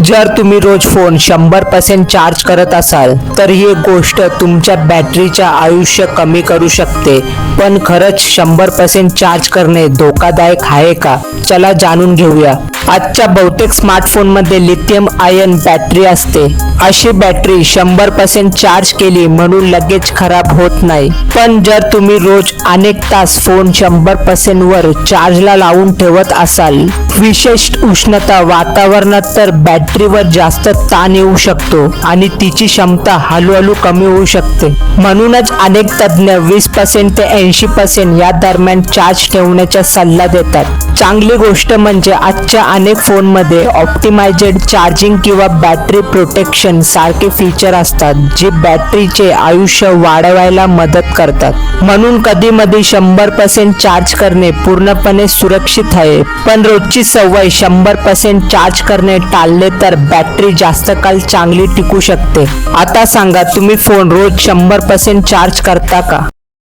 जर तुम्ही रोज phone 100% charge करत असाल तर ही गोष्ट तुमच्या बॅटरीचे आयुष्य कमी करू शकते. पण खरंच 100% चार्ज करणे धोकादायक आहे का? चला जाणून घेऊया. आजच्या बहुतेक स्मार्टफोनमध्ये लिथियम आयन बॅटरी असते. अशी बॅटरी 100% चार्ज केली म्हणून लगेच खराब होत नाही. पण जर तुम्ही रोज अनेक तास फोन 100% वर चार्जला लावून ठेवत असाल, विशेष उष्णता वातावरणात, तर बॅटरीवर जास्त ताण येऊ शकतो आणि तिची क्षमता हळूहळू कमी होऊ शकते. म्हणूनच अनेक तज्ञ 20% ते 80% या दरम्यान चार्ज ठेवण्याचा सल्ला देतात. चांगली गोष्ट म्हणजे आजच्या अनेक फोनमध्ये ऑप्टिमायझेड चार्जिंग किंवा बॅटरी प्रोटेक्शन सारखे फीचर असतात, जी बॅटरीचे आयुष्य वाढवायला मदत करतात. म्हणून कधीमधी 100% चार्ज करणे पूर्णपणे सुरक्षित आहे. पण रोजची सवय 100% चार्ज करणे टाळले तर बॅटरी जास्त काळ चांगली टिकू शकते. आता सांगा, तुम्ही फोन रोज 100% चार्ज करता का?